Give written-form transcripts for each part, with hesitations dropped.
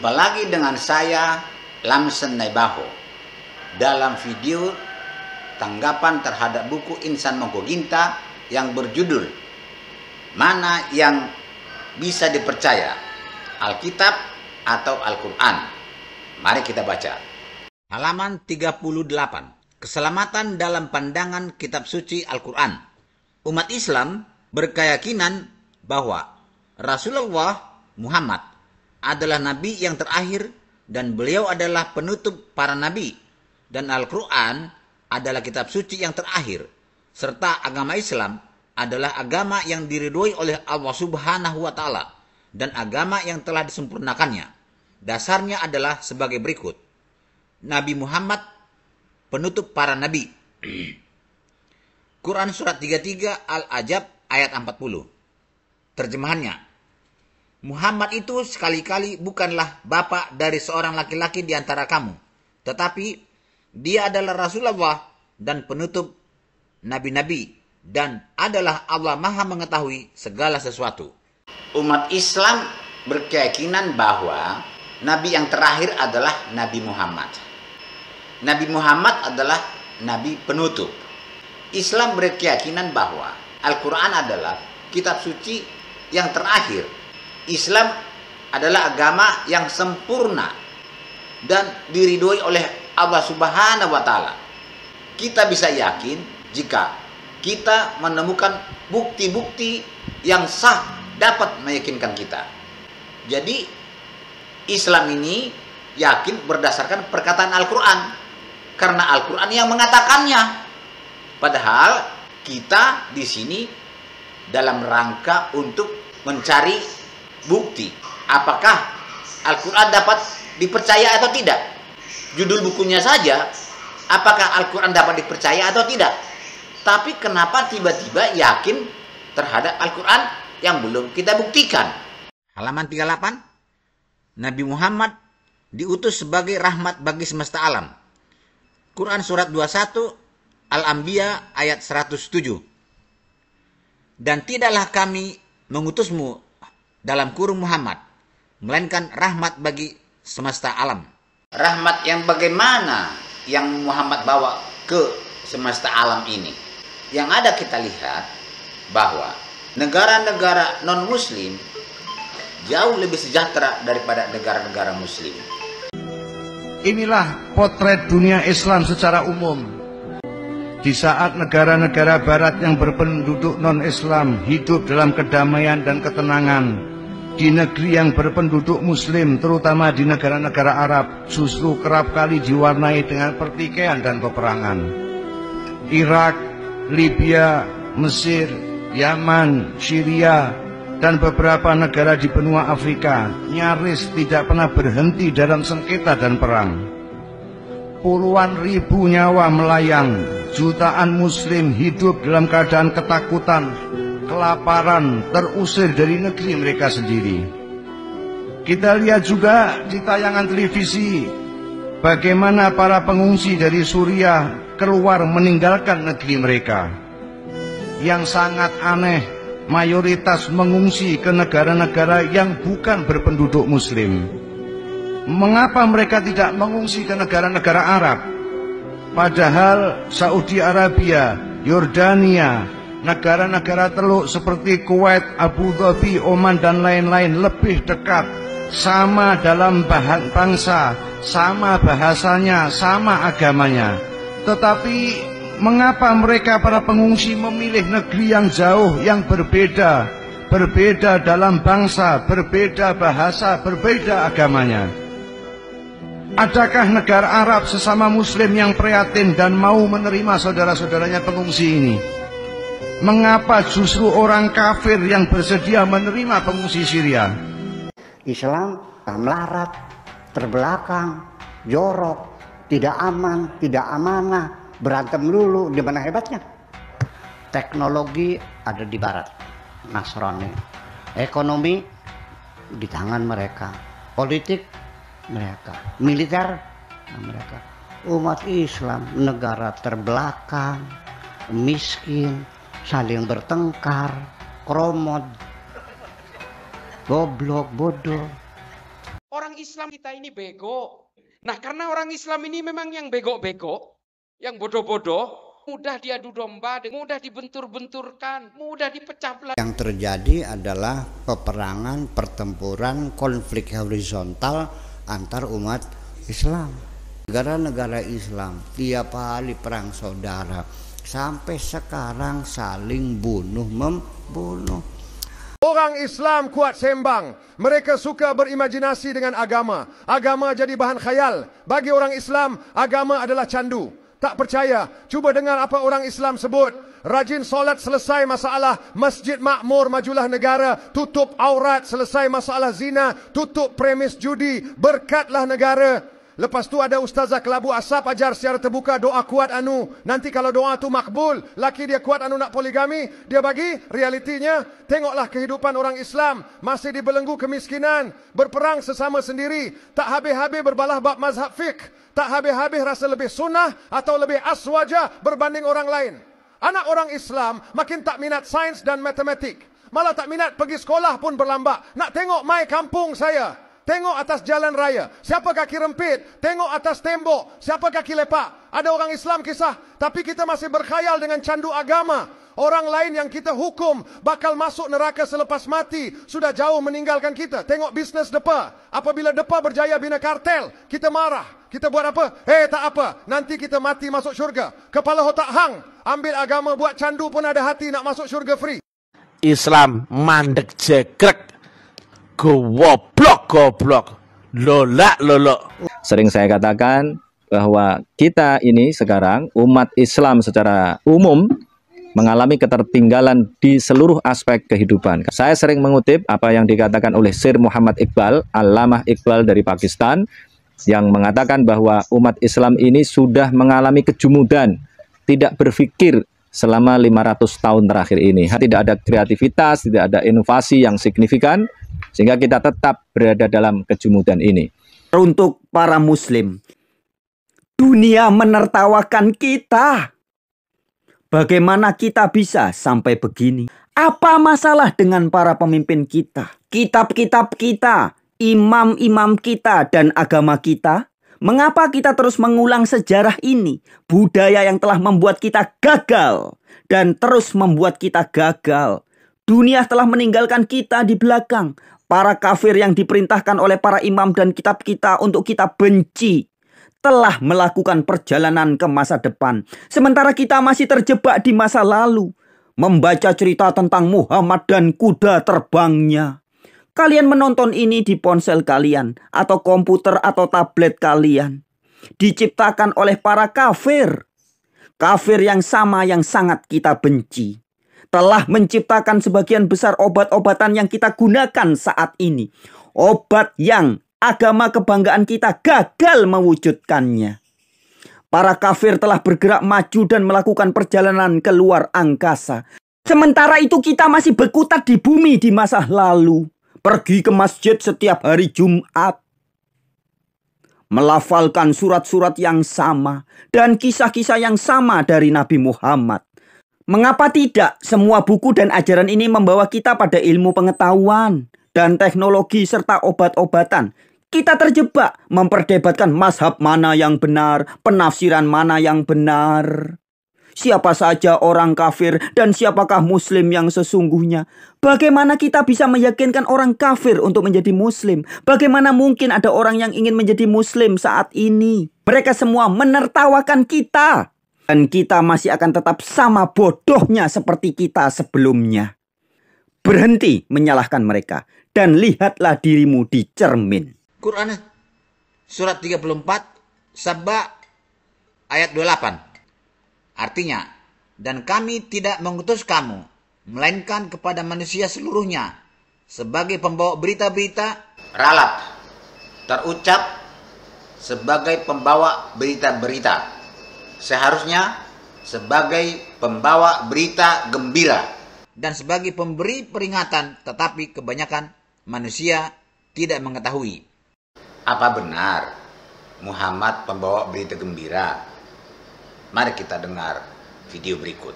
Jumpa lagi dengan saya, Lamsen Naibaho, dalam video tanggapan terhadap buku Insan Mongkoginta yang berjudul Mana yang bisa dipercaya, Alkitab atau Al-Quran? Mari kita baca. Halaman 38. Keselamatan dalam pandangan kitab suci Al-Quran. Umat Islam berkeyakinan bahwa Rasulullah Muhammad adalah nabi yang terakhir dan beliau adalah penutup para nabi, dan Al-Quran adalah kitab suci yang terakhir, serta agama Islam adalah agama yang diridhoi oleh Allah Subhanahu wa Ta'ala dan agama yang telah disempurnakannya. Dasarnya adalah sebagai berikut. Nabi Muhammad penutup para nabi. Quran surat 33 Al-Ajab ayat 40. Terjemahannya, Muhammad itu sekali-kali bukanlah bapak dari seorang laki-laki di antara kamu, tetapi dia adalah Rasulullah dan penutup nabi-nabi, dan adalah Allah Maha mengetahui segala sesuatu. Umat Islam berkeyakinan bahwa nabi yang terakhir adalah Nabi Muhammad. Nabi Muhammad adalah nabi penutup. Islam berkeyakinan bahwa Al-Quran adalah kitab suci yang terakhir. Islam adalah agama yang sempurna dan diridhoi oleh Allah Subhanahu wa Ta'ala. Kita bisa yakin jika kita menemukan bukti-bukti yang sah dapat meyakinkan kita. Jadi Islam ini yakin berdasarkan perkataan Al-Quran, karena Al-Quran yang mengatakannya. Padahal kita di sini dalam rangka untuk mencari bukti apakah Al-Quran dapat dipercaya atau tidak. Judul bukunya saja, apakah Al-Quran dapat dipercaya atau tidak. Tapi kenapa tiba-tiba yakin terhadap Al-Quran yang belum kita buktikan? Halaman 38. Nabi Muhammad diutus sebagai rahmat bagi semesta alam. Quran surat 21 Al-Anbiya ayat 107. Dan tidaklah kami mengutusmu dalam kurung Muhammad, melainkan rahmat bagi semesta alam. Rahmat yang bagaimana yang Muhammad bawa ke semesta alam ini? Yang ada kita lihat bahwa negara-negara non-muslim jauh lebih sejahtera daripada negara-negara muslim. Inilah potret dunia Islam secara umum. Di saat negara-negara barat yang berpenduduk non-Islam hidup dalam kedamaian dan ketenangan, di negeri yang berpenduduk muslim, terutama di negara-negara Arab, justru kerap kali diwarnai dengan pertikaian dan peperangan. Irak, Libya, Mesir, Yaman, Syria, dan beberapa negara di benua Afrika nyaris tidak pernah berhenti dalam sengketa dan perang. Puluhan ribu nyawa melayang, jutaan muslim hidup dalam keadaan ketakutan, kelaparan, terusir dari negeri mereka sendiri. Kita lihat juga di tayangan televisi bagaimana para pengungsi dari Suriah keluar meninggalkan negeri mereka. Yang sangat aneh, mayoritas mengungsi ke negara-negara yang bukan berpenduduk muslim. Mengapa mereka tidak mengungsi ke negara-negara Arab? Padahal Saudi Arabia, Yordania, negara-negara Teluk seperti Kuwait, Abu Dhabi, Oman, dan lain-lain lebih dekat, sama dalam bahan bangsa, sama bahasanya, sama agamanya. Tetapi mengapa mereka para pengungsi memilih negeri yang jauh, yang berbeda, berbeda dalam bangsa, berbeda bahasa, berbeda agamanya? Adakah negara Arab sesama muslim yang prihatin dan mau menerima saudara-saudaranya pengungsi ini? Mengapa justru orang kafir yang bersedia menerima pengungsi Syria? Islam melarat, terbelakang, jorok, tidak aman, tidak amanah, berantem dulu. Di mana hebatnya? Teknologi ada di barat, Nasrani. Ekonomi di tangan mereka, politik mereka, militer mereka. Umat Islam negara terbelakang, miskin, saling bertengkar, kromot, goblok, bodoh. Orang Islam kita ini bego. Nah, karena orang Islam ini memang yang bego-bego, yang bodoh-bodoh, mudah diadu domba, mudah dibentur-benturkan, mudah dipecah belah. Yang terjadi adalah peperangan, pertempuran, konflik horizontal antar umat Islam. Negara-negara Islam tiap kali perang saudara, sampai sekarang saling bunuh-membunuh. Orang Islam kuat sembang. Mereka suka berimajinasi dengan agama. Agama jadi bahan khayal. Bagi orang Islam, agama adalah candu. Tak percaya, cuba dengar apa orang Islam sebut. Rajin solat selesai masalah, masjid makmur majulah negara. Tutup aurat selesai masalah zina. Tutup premis judi, berkatlah negara. Lepas tu ada ustazah kelabu asap ajar secara terbuka doa kuat anu. Nanti kalau doa tu makbul, laki dia kuat anu nak poligami, dia bagi realitinya. Tengoklah kehidupan orang Islam, masih dibelenggu kemiskinan, berperang sesama sendiri, tak habis-habis berbalah bab mazhab fiqh, tak habis-habis rasa lebih sunnah atau lebih aswaja berbanding orang lain. Anak orang Islam makin tak minat sains dan matematik, malah tak minat pergi sekolah pun berlambak. Nak tengok mai kampung saya, tengok atas jalan raya, siapa kaki rempit, tengok atas tembok, siapa kaki lepak. Ada orang Islam kisah, tapi kita masih berkhayal dengan candu agama. Orang lain yang kita hukum bakal masuk neraka selepas mati, sudah jauh meninggalkan kita. Tengok bisnes depa, apabila depa berjaya bina kartel, kita marah. Kita buat apa? Tak apa, nanti kita mati masuk syurga. Kepala otak hang, ambil agama buat candu pun ada hati nak masuk syurga free. Islam mandek jegrek, goblok, lolak. Sering saya katakan bahwa kita ini sekarang umat Islam secara umum mengalami ketertinggalan di seluruh aspek kehidupan. Saya sering mengutip apa yang dikatakan oleh Sir Muhammad Iqbal, Allamah Iqbal dari Pakistan, yang mengatakan bahwa umat Islam ini sudah mengalami kejumudan, tidak berpikir selama 500 tahun terakhir ini. Tidak ada kreativitas, tidak ada inovasi yang signifikan, sehingga kita tetap berada dalam kejumudan ini. Untuk para muslim, dunia menertawakan kita. Bagaimana kita bisa sampai begini? Apa masalah dengan para pemimpin kita? Kitab-kitab kita, imam-imam kita, dan agama kita? Mengapa kita terus mengulang sejarah ini? Budaya yang telah membuat kita gagal dan terus membuat kita gagal. Dunia telah meninggalkan kita di belakang. Para kafir yang diperintahkan oleh para imam dan kitab kita untuk kita benci telah melakukan perjalanan ke masa depan. Sementara kita masih terjebak di masa lalu, membaca cerita tentang Muhammad dan kuda terbangnya. Kalian menonton ini di ponsel kalian, atau komputer atau tablet kalian. Diciptakan oleh para kafir. Kafir yang sama yang sangat kita benci. Telah menciptakan sebagian besar obat-obatan yang kita gunakan saat ini. Obat yang agama kebanggaan kita gagal mewujudkannya. Para kafir telah bergerak maju dan melakukan perjalanan ke luar angkasa. Sementara itu kita masih berkutat di bumi di masa lalu. Pergi ke masjid setiap hari Jumat. Melafalkan surat-surat yang sama dan kisah-kisah yang sama dari Nabi Muhammad. Mengapa tidak? Semua buku dan ajaran ini membawa kita pada ilmu pengetahuan dan teknologi serta obat-obatan. Kita terjebak memperdebatkan mazhab mana yang benar, penafsiran mana yang benar. Siapa saja orang kafir dan siapakah muslim yang sesungguhnya? Bagaimana kita bisa meyakinkan orang kafir untuk menjadi muslim? Bagaimana mungkin ada orang yang ingin menjadi muslim saat ini? Mereka semua menertawakan kita. Dan kita masih akan tetap sama bodohnya seperti kita sebelumnya. Berhenti menyalahkan mereka dan lihatlah dirimu di cermin. Quran surat 34 Saba ayat 28. Artinya, dan kami tidak mengutus kamu melainkan kepada manusia seluruhnya sebagai pembawa berita-berita. Ralat terucap sebagai pembawa berita-berita. Seharusnya sebagai pembawa berita gembira dan sebagai pemberi peringatan, tetapi kebanyakan manusia tidak mengetahui. Apa benar Muhammad pembawa berita gembira? Mari kita dengar video berikut.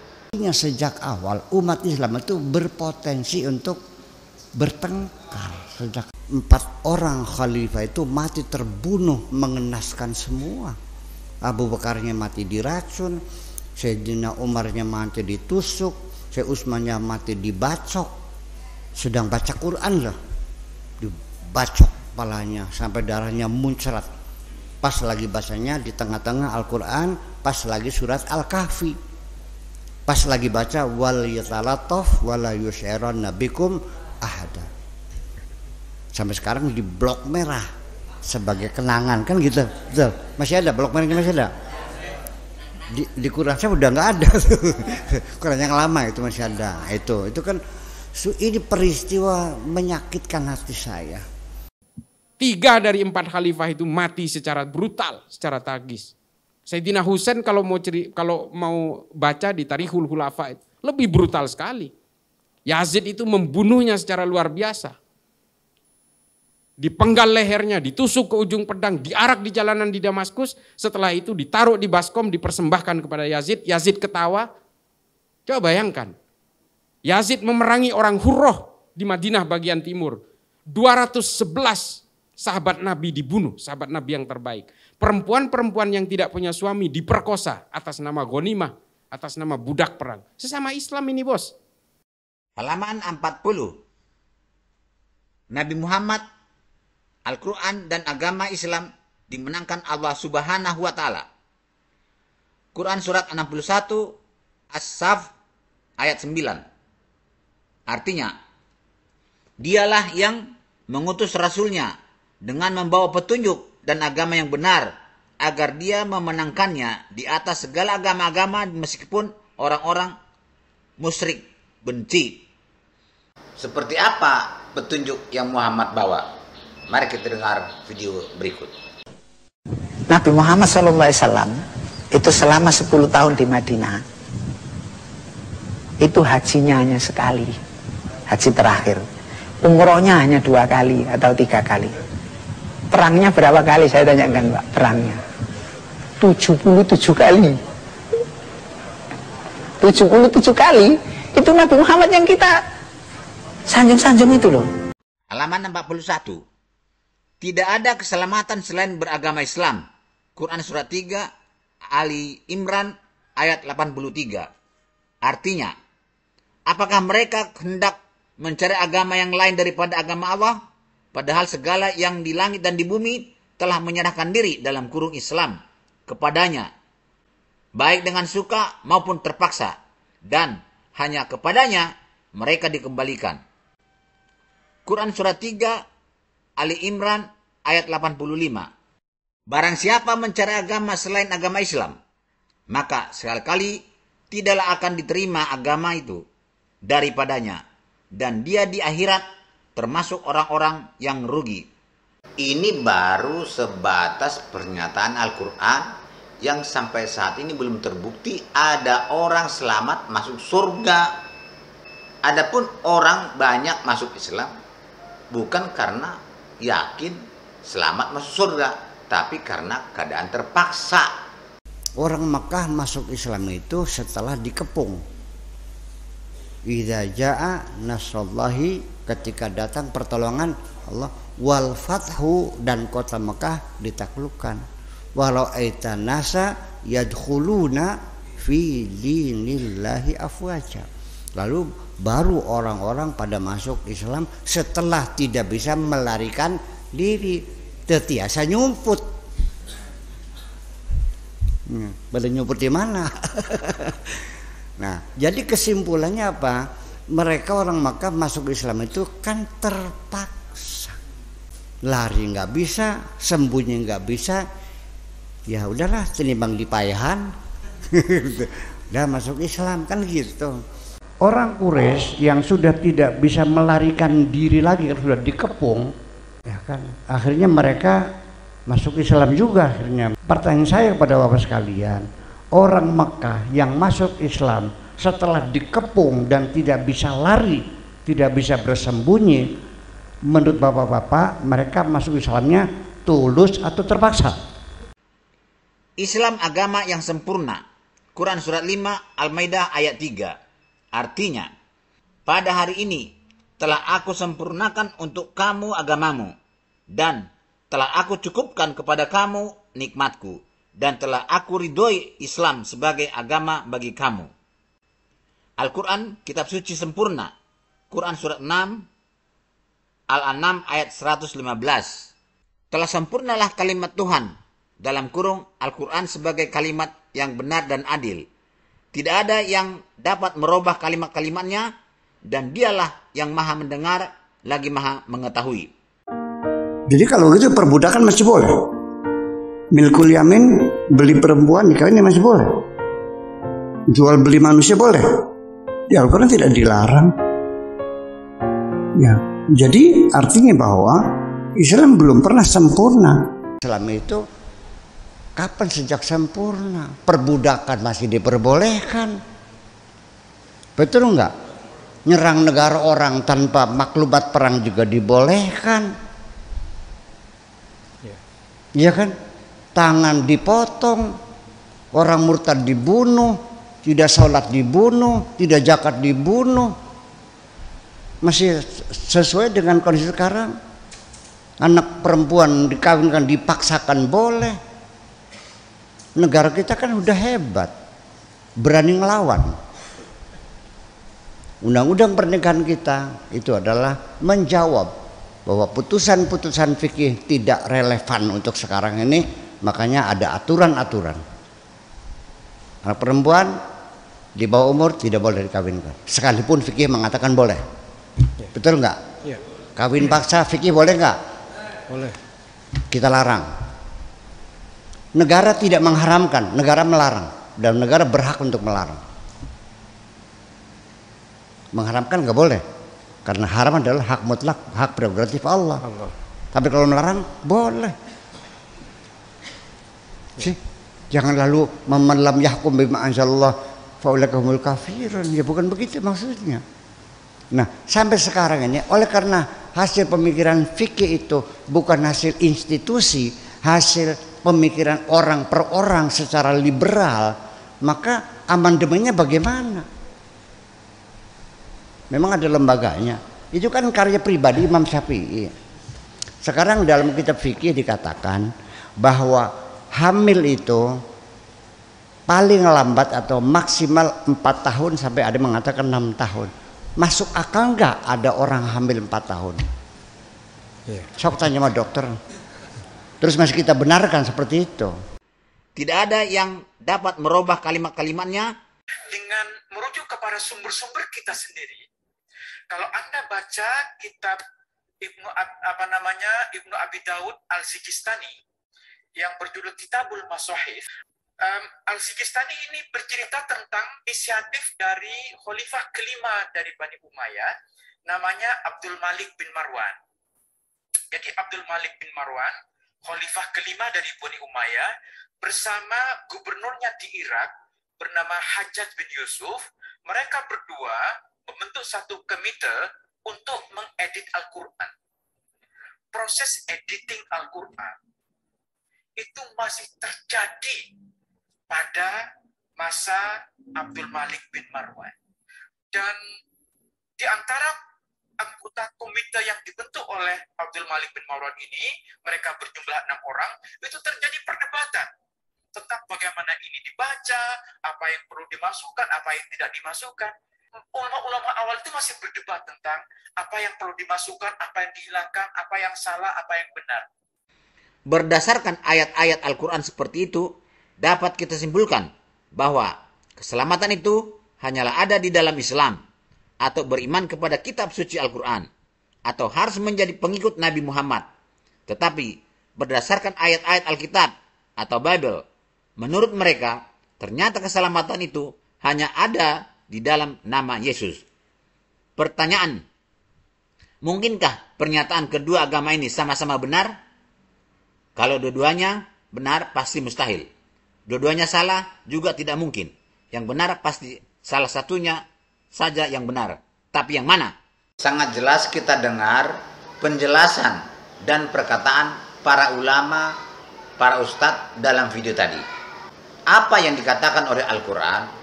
Sejak awal umat Islam itu berpotensi untuk bertengkar. Sejak 4 orang khalifah itu mati terbunuh mengenaskan semua. Abu Bakarnya mati diracun, Sayyidina Umarnya mati ditusuk, Syekh Utsmannya mati dibacok. Sedang baca Quran loh, dibacok kepalanya sampai darahnya muncrat. Pas lagi bacanya di tengah-tengah Al-Quran, pas lagi surat Al-Kahfi, pas lagi baca wal yatalataf wala yus'iranna bikum ahada. Sampai sekarang di blok merah sebagai kenangan kan gitu. Betul. Masih ada blok merahnya, masih ada. Di Quran saya udah nggak ada. Quran yang lama itu masih ada. Itu kan ini peristiwa menyakitkan hati saya. 3 dari 4 khalifah itu mati secara brutal, secara tragis. Sayyidina Husain kalau mau baca di Tarikhul Khulafa lebih brutal sekali. Yazid itu membunuhnya secara luar biasa. Dipenggal lehernya, ditusuk ke ujung pedang, diarak di jalanan di Damaskus. Setelah itu ditaruh di baskom, dipersembahkan kepada Yazid. Yazid ketawa. Coba bayangkan. Yazid memerangi orang Hurroh di Madinah bagian timur. 211 sahabat Nabi dibunuh, sahabat Nabi yang terbaik. Perempuan-perempuan yang tidak punya suami diperkosa atas nama ghanimah, atas nama budak perang. Sesama Islam ini, bos. Halaman 40. Nabi Muhammad, Al-Quran dan agama Islam dimenangkan Allah Subhanahu wa Ta'ala. Quran surat 61 As-Saff ayat 9. Artinya, dialah yang mengutus Rasulnya dengan membawa petunjuk dan agama yang benar agar dia memenangkannya di atas segala agama-agama meskipun orang-orang musyrik benci. Seperti apa petunjuk yang Muhammad bawa? Mari kita dengar video berikut. Nabi Muhammad SAW itu selama 10 tahun di Madinah, itu hajinya hanya sekali, haji terakhir. Umrohnya hanya 2 kali atau 3 kali. Perangnya berapa kali? Saya tanyakan, Pak, perangnya 77 kali. 77 kali. Itu Nabi Muhammad yang kita sanjung-sanjung itu loh. Halaman 41. Tidak ada keselamatan selain beragama Islam. Quran surat 3 Ali Imran ayat 83. Artinya, apakah mereka hendak mencari agama yang lain daripada agama Allah? Padahal segala yang di langit dan di bumi telah menyerahkan diri dalam kurung Islam kepadanya, baik dengan suka maupun terpaksa, dan hanya kepadanya mereka dikembalikan. Quran surat 3 Ali Imran ayat 85. Barang siapa mencari agama selain agama Islam, maka sekali-kali tidaklah akan diterima agama itu daripadanya, dan dia di akhirat termasuk orang-orang yang rugi. Ini baru sebatas pernyataan Al-Quran yang sampai saat ini belum terbukti ada orang selamat masuk surga. Adapun orang banyak masuk Islam bukan karena yakin selamat masuk surga, tapi karena keadaan terpaksa. Orang Mekah masuk Islam itu setelah dikepung. Idza jaa nasrullahi, ketika datang pertolongan Allah, wal fathu, dan kota Mekah ditaklukkan. Walau aitan nasa yadkhuluna fi dinillahi afwaja. Lalu baru orang-orang pada masuk Islam setelah tidak bisa melarikan diri, tetiasa nyumput. Pada nyumput di mana? Nah, jadi kesimpulannya apa? Mereka orang Makkah masuk Islam itu kan terpaksa. Lari nggak bisa, sembunyi nggak bisa. Ya udahlah, tinimbang dipayahan. Udah masuk Islam kan gitu. Orang Quraisy yang sudah tidak bisa melarikan diri lagi, sudah dikepung, ya kan, akhirnya mereka masuk Islam juga akhirnya. Pertanyaan saya kepada Bapak sekalian, orang Mekah yang masuk Islam setelah dikepung dan tidak bisa lari, tidak bisa bersembunyi, menurut Bapak-bapak mereka masuk Islamnya tulus atau terpaksa? Islam agama yang sempurna. Quran surat 5 Al-Maidah ayat 3. Artinya, pada hari ini telah aku sempurnakan untuk kamu agamamu, dan telah aku cukupkan kepada kamu nikmatku, dan telah aku ridhoi Islam sebagai agama bagi kamu. Al-Quran, kitab suci sempurna. Quran surat 6, Al-An'am ayat 115. Telah sempurnalah kalimat Tuhan, dalam kurung Al-Quran sebagai kalimat yang benar dan adil. Tidak ada yang dapat merubah kalimat-kalimatnya, dan dialah yang maha mendengar lagi maha mengetahui. Jadi kalau gitu perbudakan masih boleh. Milkul yamin, beli perempuan dikawin masih boleh. Jual beli manusia boleh. Di Al-Quran tidak dilarang. Ya, jadi artinya bahwa Islam belum pernah sempurna. Islam itu kapan sejak sempurna? Perbudakan masih diperbolehkan. Betul enggak? Nyerang negara orang tanpa maklumat perang juga dibolehkan. Iya kan? Tangan dipotong, orang murtad dibunuh, tidak sholat dibunuh, tidak zakat dibunuh. Masih sesuai dengan kondisi sekarang. Anak perempuan dikawinkan dipaksakan boleh. Negara kita kan udah hebat, berani ngelawan. Undang-undang pernikahan kita itu adalah menjawab bahwa putusan-putusan fikih tidak relevan untuk sekarang ini, makanya ada aturan-aturan. Anak perempuan di bawah umur tidak boleh dikawinkan, sekalipun fikih mengatakan boleh. Betul nggak? Kawin paksa fikih boleh nggak? Boleh. Kita larang. Negara tidak mengharamkan, negara melarang, dan negara berhak untuk melarang. Mengharamkan nggak boleh, karena haram adalah hak mutlak, hak prerogatif Allah. Tapi kalau melarang boleh. Sih, jangan lalu man lam yahkum bima anzalallah fa ulaika humul kafirun. Ya bukan begitu maksudnya. Nah, sampai sekarang ini oleh karena hasil pemikiran fikih itu bukan hasil institusi, hasil pemikiran orang per orang secara liberal, maka amandemennya bagaimana? Memang ada lembaganya. Itu kan karya pribadi Imam Syafi'i. Sekarang dalam kitab fikih dikatakan bahwa hamil itu paling lambat atau maksimal 4 tahun sampai ada mengatakan 6 tahun. Masuk akal nggak ada orang hamil 4 tahun? Sok tanya sama dokter. Terus masih kita benarkan seperti itu. Tidak ada yang dapat merubah kalimat-kalimatnya dengan merujuk kepada sumber-sumber kita sendiri. Kalau Anda baca kitab Ibnu Abi Daud Al-Sijistani yang berjudul Kitabul Masahif, Al-Sijistani ini bercerita tentang inisiatif dari khalifah kelima dari Bani Umayyah, namanya Abdul Malik bin Marwan. Jadi Abdul Malik bin Marwan, khalifah kelima dari Bani Umayyah, bersama gubernurnya di Irak bernama Hajjaj bin Yusuf, mereka berdua membentuk satu komite untuk mengedit Al-Quran. Proses editing Al-Quran itu masih terjadi pada masa Abdul Malik bin Marwan. Dan di antara anggota komite yang dibentuk oleh Abdul Malik bin Marwan ini, mereka berjumlah 6 orang, itu terjadi perdebatan tentang bagaimana ini dibaca, apa yang perlu dimasukkan, apa yang tidak dimasukkan. Ulama-ulama awal itu masih berdebat tentang apa yang perlu dimasukkan, apa yang dihilangkan, apa yang salah, apa yang benar. Berdasarkan ayat-ayat Al-Quran seperti itu, dapat kita simpulkan bahwa keselamatan itu hanyalah ada di dalam Islam, atau beriman kepada kitab suci Al-Quran, atau harus menjadi pengikut Nabi Muhammad. Tetapi berdasarkan ayat-ayat Alkitab atau Bible, menurut mereka ternyata keselamatan itu hanya ada di dalam nama Yesus. Pertanyaan, mungkinkah pernyataan kedua agama ini sama-sama benar? Kalau dua-duanya benar, pasti mustahil. Dua-duanya salah juga tidak mungkin. Yang benar pasti salah satunya saja yang benar. Tapi yang mana? Sangat jelas kita dengar penjelasan dan perkataan para ulama, para ustadz dalam video tadi. Apa yang dikatakan oleh Al-Quran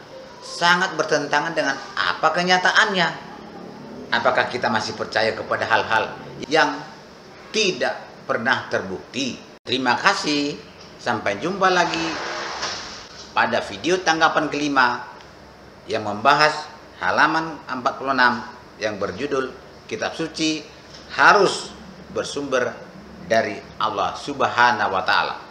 sangat bertentangan dengan apa kenyataannya. Apakah kita masih percaya kepada hal-hal yang tidak pernah terbukti? Terima kasih. Sampai jumpa lagi pada video tanggapan kelima yang membahas halaman 46 yang berjudul Kitab Suci harus bersumber dari Allah Subhanahu wa Ta'ala.